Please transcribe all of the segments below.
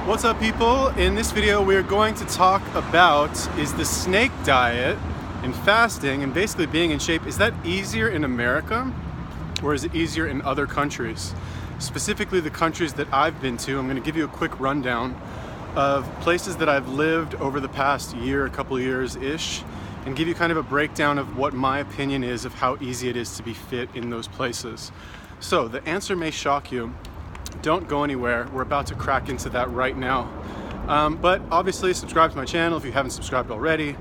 What's up, people? In this video we are going to talk about, is the snake diet and fasting and basically being in shape, is that easier in America or is it easier in other countries? Specifically the countries that I've been to. I'm going to give you a quick rundown of places that I've lived over the past year, a couple years-ish, and give you kind of a breakdown of what my opinion is of how easy it is to be fit in those places. So the answer may shock you. Don't go anywhere. We're about to crack into that right now. But obviously subscribe to my channel if you haven't subscribed already.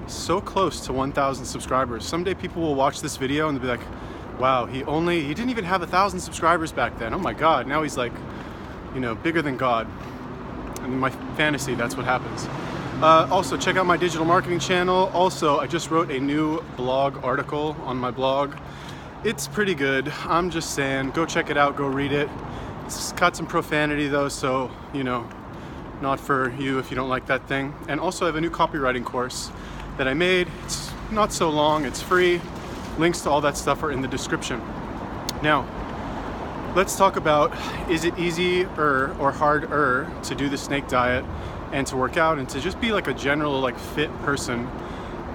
So close to 1,000 subscribers. Someday people will watch this video and they'll be like, wow, he didn't even have 1,000 subscribers back then. Oh my God, now he's like, bigger than God. And in my fantasy, that's what happens. Also, check out my digital marketing channel. Also, I just wrote a new blog article on my blog. It's pretty good. I'm just saying, go check it out, go read it. It's got some profanity though, so, not for you if you don't like that thing. And also I have a new copywriting course that I made. It's not so long, it's free. Links to all that stuff are in the description. Now, let's talk about, is it easier or harder to do the snake diet and to work out and to just be like a general fit person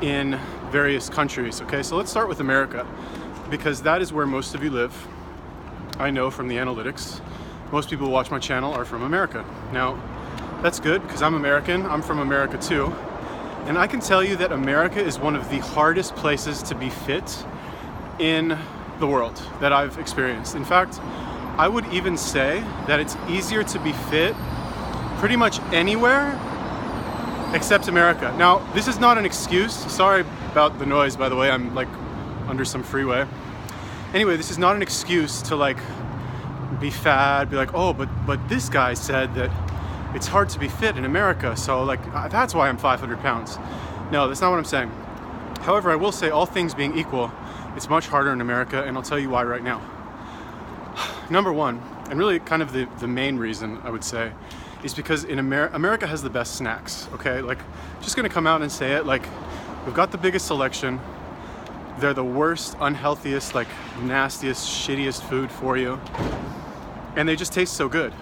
in various countries, okay? So let's start with America, because that is where most of you live. I know from the analytics. Most people who watch my channel are from America. Now, that's good because I'm American. I'm from America too. And I can tell you that America is one of the hardest places to be fit in the world that I've experienced. In fact, I would even say that it's easier to be fit pretty much anywhere except America. Now, this is not an excuse. Sorry about the noise, by the way. I'm under some freeway. Anyway, this is not an excuse to be fat, be like, oh, but this guy said that it's hard to be fit in America, so that's why I'm 500 pounds. No, that's not what I'm saying. However, I will say, all things being equal, it's much harder in America, and I'll tell you why right now. Number one, and really kind of the main reason I would say, is because in America has the best snacks, okay? Just gonna come out and say it, we've got the biggest selection. They're the worst, unhealthiest, nastiest, shittiest food for you. And they just taste so good.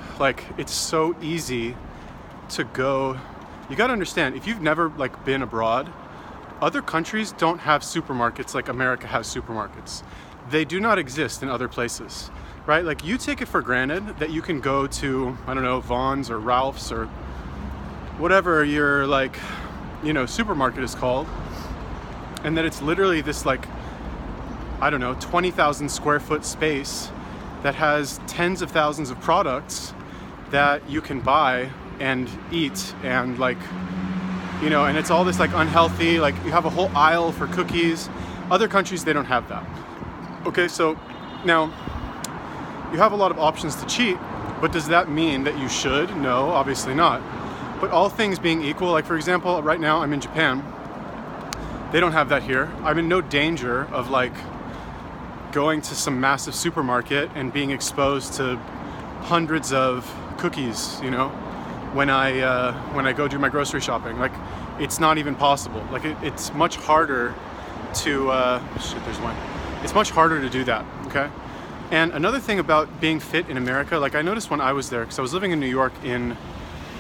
It's so easy to go. You gotta understand, if you've never been abroad, other countries don't have supermarkets like America has supermarkets. They do not exist in other places, right? You take it for granted that you can go to, I don't know, Vaughn's or Ralph's or whatever your supermarket is called, and that it's literally this 20,000 square foot space that has tens of thousands of products that you can buy and eat, and and it's all this unhealthy, you have a whole aisle for cookies. Other countries, they don't have that. Okay, so now you have a lot of options to cheat, but does that mean that you should? No, obviously not. But all things being equal, for example, right now I'm in Japan. They don't have that here. I'm in no danger of going to some massive supermarket and being exposed to hundreds of cookies, when I go do my grocery shopping. It's not even possible. It's much harder to there's one. It's much harder to do that, okay? And another thing about being fit in America, I noticed when I was there, because I was living in New York in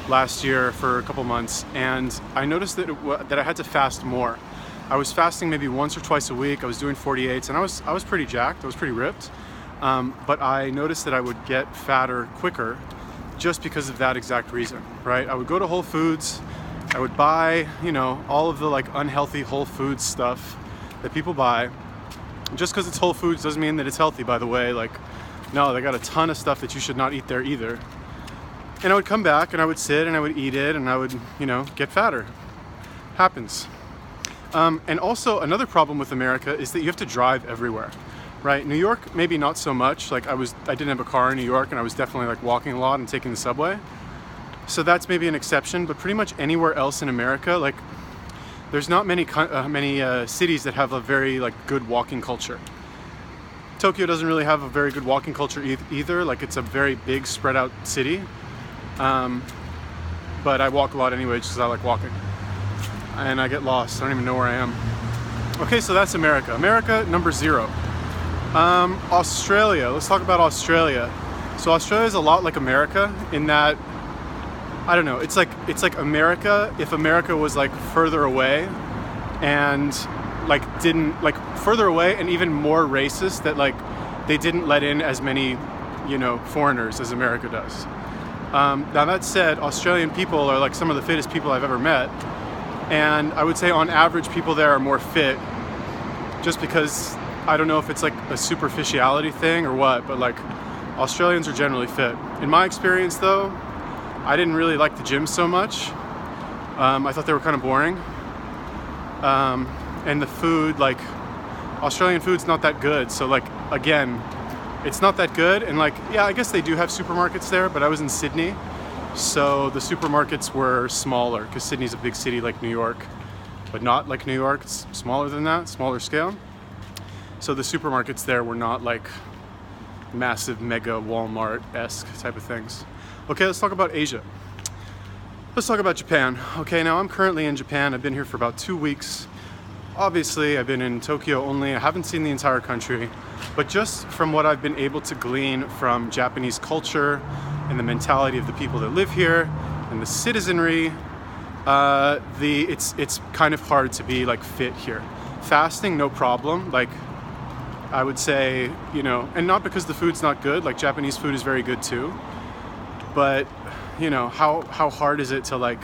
last year for a couple months, and I noticed that I had to fast more. I was fasting maybe once or twice a week. I was doing 48s, and I was pretty jacked. I was pretty ripped. But I noticed that I would get fatter quicker just because of that exact reason, right? I would go to Whole Foods. I would buy, all of the unhealthy Whole Foods stuff that people buy. Just because it's Whole Foods doesn't mean that it's healthy, by the way. No, they got a ton of stuff that you should not eat there either. And I would come back and I would sit and I would eat it and I would, get fatter. Happens. And also another problem with America is that you have to drive everywhere, right? New York, maybe not so much. I didn't have a car in New York, and I was definitely walking a lot and taking the subway. So that's maybe an exception, but pretty much anywhere else in America, there's not many cities that have a very good walking culture. Tokyo doesn't really have a very good walking culture either. It's a very big spread out city. But I walk a lot anyway, just because I like walking. And I get lost. I don't even know where I am. Okay, so that's America. America, number 0. Australia. Let's talk about Australia. So Australia is a lot like America in that I don't know. It's like America, if America was like further away and like didn't like further away and even more racist, that like they didn't let in as many, you know, foreigners as America does. Now that said, Australian people are like some of the fittest people I've ever met, and I would say on average people there are more fit, just because I don't know if it's like a superficiality thing or what, but like Australians are generally fit. In my experience though, I didn't really like the gym so much. I thought they were kind of boring. And the food, like Australian food's not that good. So like, again, it's not that good. And like, yeah, I guess they do have supermarkets there, but I was in Sydney. So the supermarkets were smaller because Sydney's a big city like New York, but not like New York. It's smaller than that, smaller scale. So the supermarkets there were not like massive mega Walmart-esque type of things. Okay, let's talk about Asia. Let's talk about Japan. Okay, now I'm currently in Japan. I've been here for about 2 weeks. Obviously, I've been in Tokyo only. I haven't seen the entire country, but just from what I've been able to glean from Japanese culture and the mentality of the people that live here and the citizenry, it's kind of hard to be like fit here. Fasting, no problem. Like, I would say, you know, and not because the food's not good. Like, Japanese food is very good too, but you know, how hard is it to like,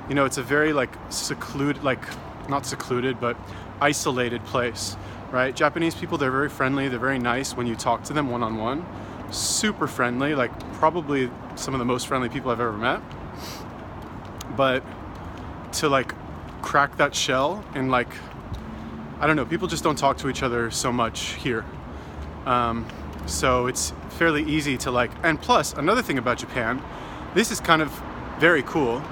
you know, it's a very like secluded, like not secluded, but isolated place, right? Japanese people, they're very friendly, they're very nice when you talk to them one-on-one, super friendly, like probably some of the most friendly people I've ever met. But to like crack that shell and like, I don't know, people just don't talk to each other so much here. So it's fairly easy to like, and plus another thing about Japan, this is kind of very cool.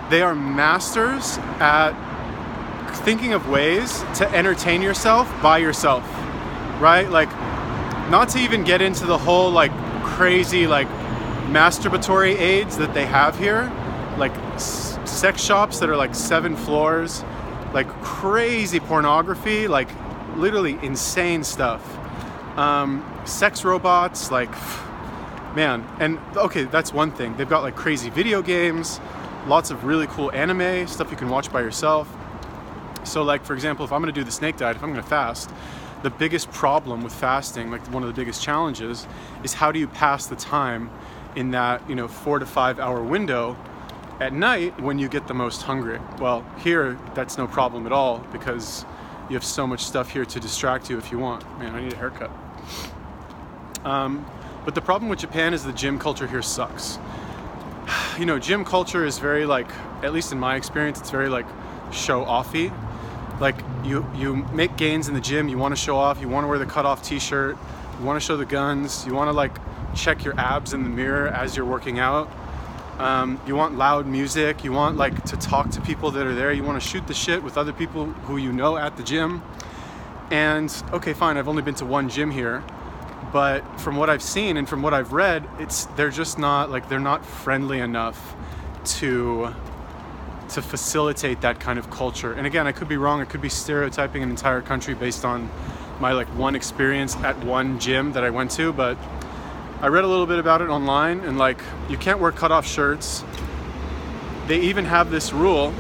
They are masters at thinking of ways to entertain yourself by yourself, right? Like, not to even get into the whole like crazy like masturbatory aids that they have here, like sex shops that are like 7 floors, like crazy pornography, like literally insane stuff. Sex robots, like, man. And okay, that's one thing. They've got like crazy video games, lots of really cool anime, stuff you can watch by yourself. So like, for example, if I'm gonna do the snake diet, if I'm gonna fast, the biggest problem with fasting, like one of the biggest challenges, is how do you pass the time in that, you know, 4 to 5 hour window at night when you get the most hungry. Well, here, that's no problem at all because you have so much stuff here to distract you if you want. Man, I need a haircut. But the problem with Japan is the gym culture here sucks. You know, gym culture is very like, at least in my experience, it's very like show-offy. Like you make gains in the gym, you want to show off, you want to wear the cutoff t-shirt, you want to show the guns, you want to like check your abs in the mirror as you're working out. You want loud music, you want like to talk to people that are there, you want to shoot the shit with other people who you know at the gym. And okay, fine, I've only been to one gym here, but from what I've seen and from what I've read, they're just not like, they're not friendly enough to facilitate that kind of culture. And again, I could be wrong, I could be stereotyping an entire country based on my like one experience at one gym that I went to, but I read a little bit about it online, and like, you can't wear cutoff shirts. They even have this rule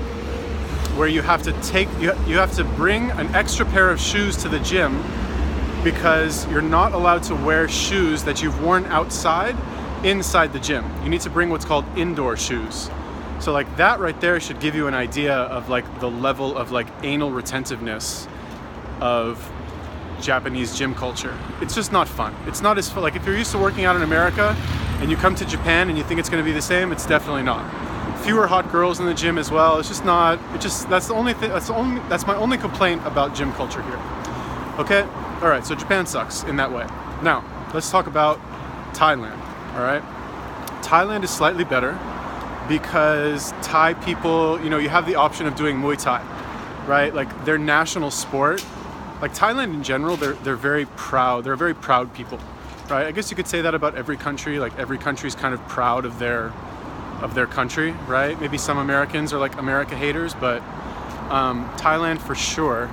where you have to bring an extra pair of shoes to the gym because you're not allowed to wear shoes that you've worn outside inside the gym. You need to bring what's called indoor shoes. So like that right there should give you an idea of like the level of like anal retentiveness of Japanese gym culture. It's just not fun. It's not as fun. Like if you're used to working out in America and you come to Japan and you think it's going to be the same, it's definitely not. Fewer hot girls in the gym as well. It's just not. That's the only thing. That's my only complaint about gym culture here. Okay. All right. So Japan sucks in that way. Now let's talk about Thailand. All right. Thailand is slightly better because Thai people, you know, you have the option of doing Muay Thai, right? Like their national sport. Like Thailand in general, they're very proud. They're a very proud people, right? I guess you could say that about every country. Like every country is kind of proud of their country, right? Maybe some Americans are like America haters, but Thailand for sure,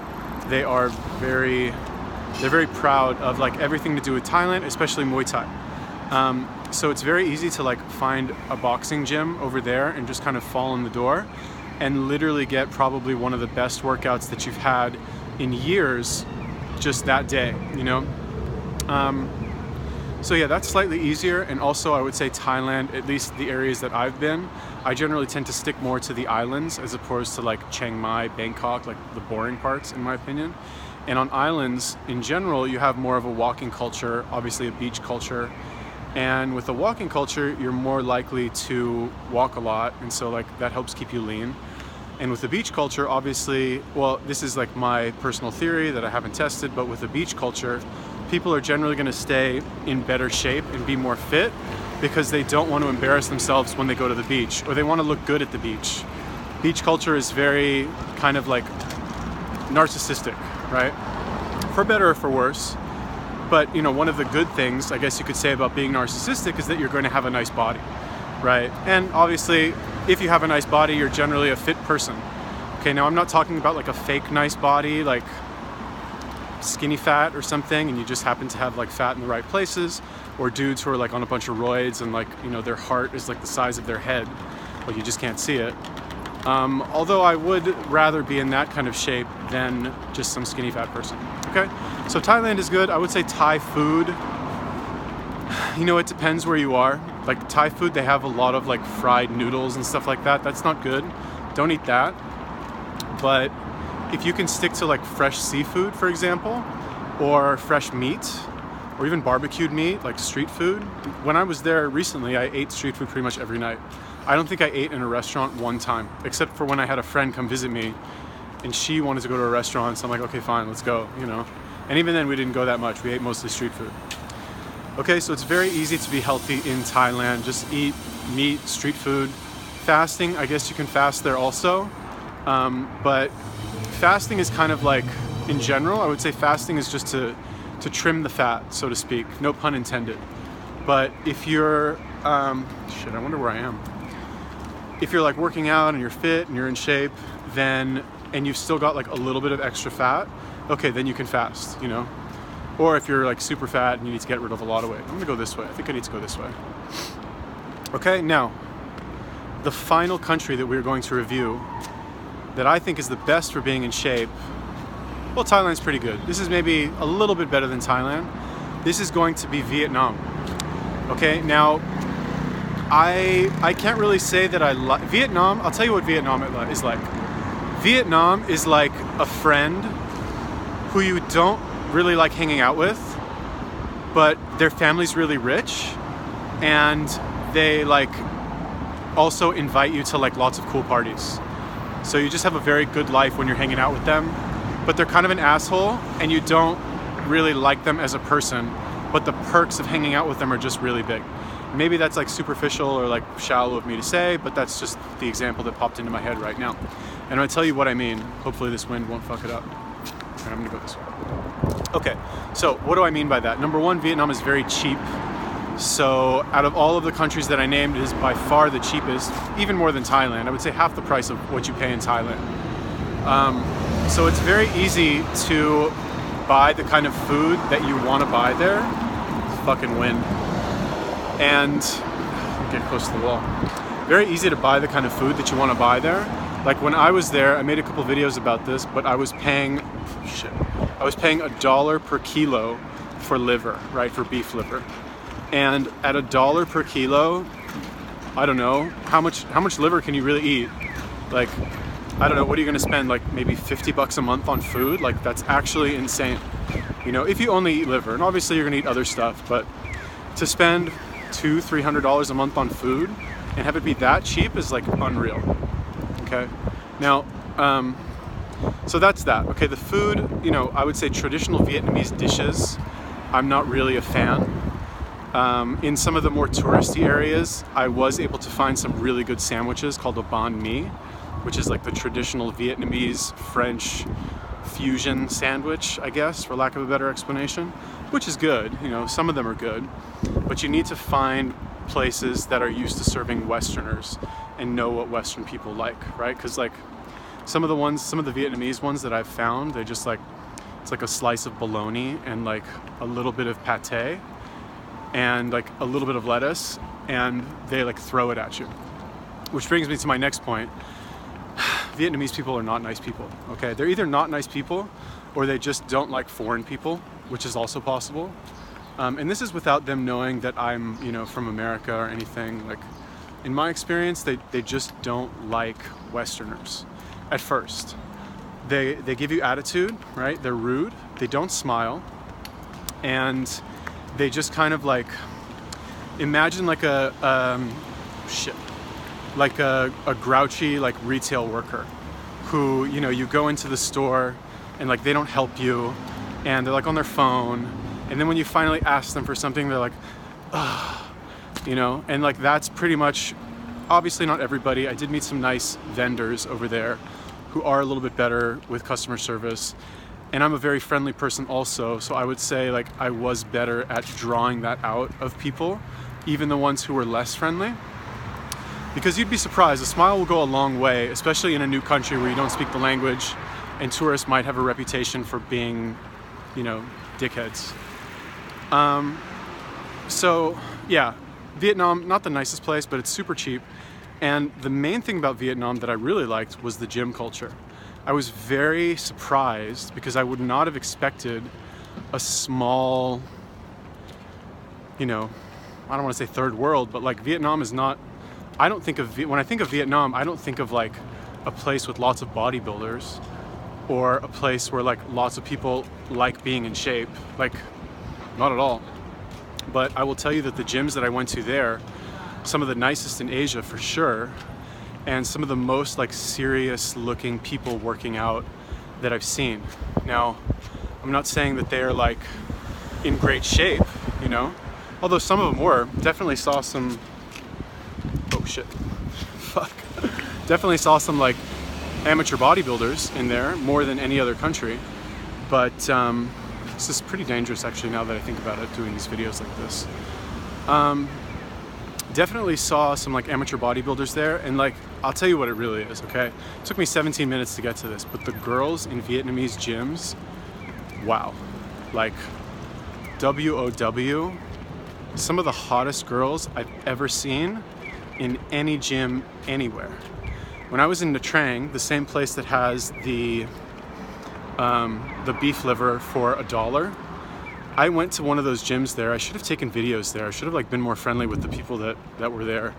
they're very proud of like everything to do with Thailand, especially Muay Thai. So it's very easy to like find a boxing gym over there and just kind of fall in the door and literally get probably one of the best workouts that you've had in years just that day, you know? So yeah, that's slightly easier. And also I would say Thailand, at least the areas that I've been, I generally tend to stick more to the islands as opposed to like Chiang Mai, Bangkok, like the boring parts in my opinion. And on islands in general, you have more of a walking culture, obviously a beach culture. And with a walking culture, you're more likely to walk a lot. And so like that helps keep you lean. And with the beach culture, obviously, well, this is like my personal theory that I haven't tested, but with the beach culture, people are generally going to stay in better shape and be more fit because they don't want to embarrass themselves when they go to the beach, or they want to look good at the beach. Beach culture is very kind of like narcissistic, right? For better or for worse. But you know, one of the good things, I guess you could say, about being narcissistic is that you're going to have a nice body, right? And obviously, if you have a nice body, you're generally a fit person. Okay, now I'm not talking about like a fake nice body, like skinny fat or something, and you just happen to have like fat in the right places, or dudes who are like on a bunch of roids and like, you know, their heart is like the size of their head, but you just can't see it. Although I would rather be in that kind of shape than just some skinny fat person. Okay, so Thailand is good. I would say Thai food, you know, it depends where you are. Like Thai food, they have a lot of like fried noodles and stuff like that. That's not good. Don't eat that. But if you can stick to like fresh seafood, for example, or fresh meat, or even barbecued meat, like street food. When I was there recently, I ate street food pretty much every night. I don't think I ate in a restaurant one time, except for when I had a friend come visit me and she wanted to go to a restaurant. So I'm like, okay, fine, let's go, you know? And even then we didn't go that much. We ate mostly street food. Okay, so it's very easy to be healthy in Thailand. Just eat meat, street food. Fasting, I guess you can fast there also. But fasting is kind of like, in general, I would say fasting is just to trim the fat, so to speak. No pun intended. But if you're, shit, I wonder where I am. If you're like working out and you're fit and you're in shape, then, and you've still got like a little bit of extra fat, okay, then you can fast, you know? Or if you're like super fat and you need to get rid of a lot of weight. I'm gonna go this way. I think I need to go this way. Okay, now, the final country that we're going to review that I think is the best for being in shape, well, Thailand's pretty good. This is maybe a little bit better than Thailand. This is going to be Vietnam. Okay, now, I can't really say that I like Vietnam. I'll tell you what Vietnam is like. Vietnam is like a friend who you don't really like hanging out with, but their family's really rich, and they like also invite you to like lots of cool parties. So you just have a very good life when you're hanging out with them, but they're kind of an asshole and you don't really like them as a person, but the perks of hanging out with them are just really big. Maybe that's like superficial or like shallow of me to say, but that's just the example that popped into my head right now. And I'm gonna tell you what I mean. Hopefully this wind won't fuck it up. And I'm gonna go this way. Okay, so what do I mean by that? Number one, Vietnam is very cheap. So out of all of the countries that I named, it is by far the cheapest, even more than Thailand. I would say half the price of what you pay in Thailand. So it's very easy to buy the kind of food that you want to buy there. It's fucking wind. And get close to the wall. Very easy to buy the kind of food that you want to buy there. Like when I was there, I made a couple videos about this, but I was paying $1 per kilo for liver, right, for beef liver. And at $1 per kilo, I don't know, how much liver can you really eat? Like, I don't know, what are you gonna spend, like maybe $50 a month on food? Like, that's actually insane. You know, if you only eat liver, and obviously you're gonna eat other stuff, but to spend $200-300 a month on food and have it be that cheap is like unreal. Okay, now, so that's that. Okay, the food, you know, I would say traditional Vietnamese dishes, I'm not really a fan. In some of the more touristy areas, I was able to find some really good sandwiches called a banh mi, which is like the traditional Vietnamese French fusion sandwich, I guess, for lack of a better explanation, which is good. You know, some of them are good, but you need to find places that are used to serving Westerners and know what Western people like, right? Because like some of the Vietnamese ones that I've found, they just like, it's like a slice of bologna and like a little bit of pate. and like a little bit of lettuce, and they like throw it at you. Which brings me to my next point. Vietnamese people are not nice people, okay? They're either not nice people or they just don't like foreign people, which is also possible. And this is without them knowing that I'm, you know, from America or anything. Like, in my experience, they just don't like Westerners at first. They give you attitude, right? They're rude, they don't smile, and they just kind of like, imagine like a grouchy like retail worker who, you know, you go into the store and like they don't help you and they're like on their phone, and then when you finally ask them for something, they're like, ugh, you know, and like that's pretty much, obviously not everybody. I did meet some nice vendors over there who are a little bit better with customer service, and I'm a very friendly person also, so I would say like I was better at drawing that out of people, even the ones who were less friendly. Because you'd be surprised, a smile will go a long way, especially in a new country where you don't speak the language and tourists might have a reputation for being, you know, dickheads. So yeah, Vietnam, not the nicest place, but it's super cheap. And the main thing about Vietnam that I really liked was the gym culture. I was very surprised because I would not have expected a small, you know, I don't want to say third world, but like Vietnam is not, I don't think of, when I think of Vietnam, I don't think of like a place with lots of bodybuilders or a place where like lots of people like being in shape, like not at all. But I will tell you that the gyms that I went to there, some of the nicest in Asia for sure, and some of the most like serious looking people working out that I've seen. Now, I'm not saying that they're like in great shape, you know, although some of them were. Definitely saw some, oh shit, fuck. Definitely saw some like amateur bodybuilders in there more than any other country. But this is pretty dangerous actually now that I think about it, doing these videos like this. Definitely saw some like amateur bodybuilders there, and like I'll tell you what it really is, okay? It took me 17 minutes to get to this, but the girls in Vietnamese gyms, wow. Like WOW, some of the hottest girls I've ever seen in any gym anywhere. When I was in Nha Trang, the same place that has the beef liver for $1, I went to one of those gyms there. I should have taken videos there. I should have like been more friendly with the people that were there.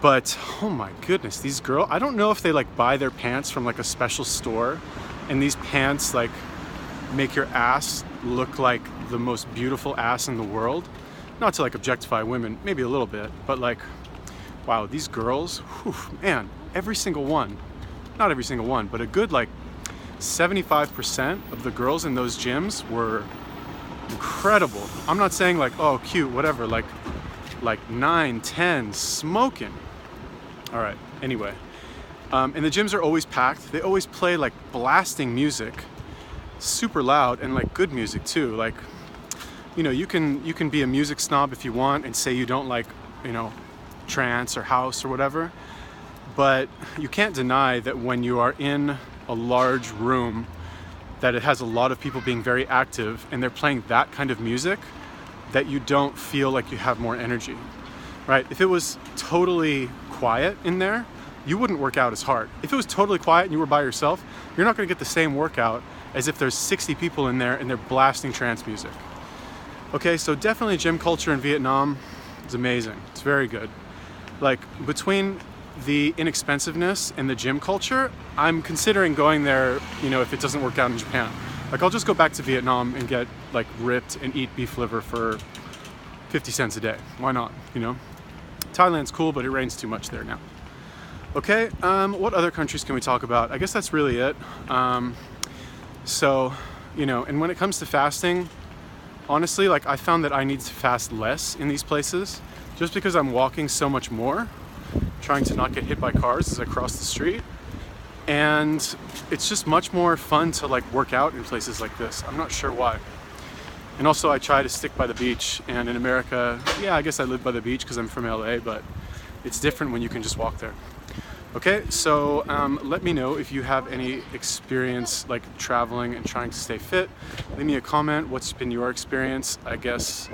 But oh my goodness, these girls, I don't know if they like buy their pants from like a special store, and these pants like make your ass look like the most beautiful ass in the world. Not to like objectify women, maybe a little bit, but like, wow, these girls, whew, man, every single one, not every single one, but a good like 75% of the girls in those gyms were incredible. I'm not saying like, oh, cute, whatever, like 9, 10, smoking. All right, anyway. And the gyms are always packed. They always play like blasting music, super loud, and like good music too. Like, you know, you can be a music snob if you want and say you don't like, you know, trance or house or whatever. But you can't deny that when you are in a large room that it has a lot of people being very active and they're playing that kind of music, that you don't feel like you have more energy, right? If it was totally quiet in there, you wouldn't work out as hard. If it was totally quiet and you were by yourself, you're not gonna get the same workout as if there's 60 people in there and they're blasting trance music. Okay, so definitely gym culture in Vietnam is amazing. It's very good. Like, between the inexpensiveness and the gym culture, I'm considering going there, you know, if it doesn't work out in Japan. Like, I'll just go back to Vietnam and get like ripped and eat beef liver for 50 cents a day. Why not, you know? Thailand's cool, but it rains too much there now. Okay, what other countries can we talk about? I guess that's really it. So, you know, and when it comes to fasting, honestly, like, I found that I need to fast less in these places just because I'm walking so much more, trying to not get hit by cars as I cross the street. And it's just much more fun to like work out in places like this. I'm not sure why. And also I try to stick by the beach, and in America, yeah, I guess I live by the beach because I'm from LA, but it's different when you can just walk there. Okay, so let me know if you have any experience like traveling and trying to stay fit. Leave me a comment. What's been your experience, I guess,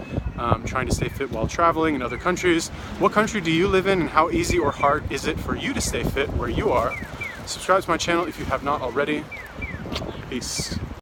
trying to stay fit while traveling in other countries? What country do you live in, and how easy or hard is it for you to stay fit where you are? Subscribe to my channel if you have not already. Peace.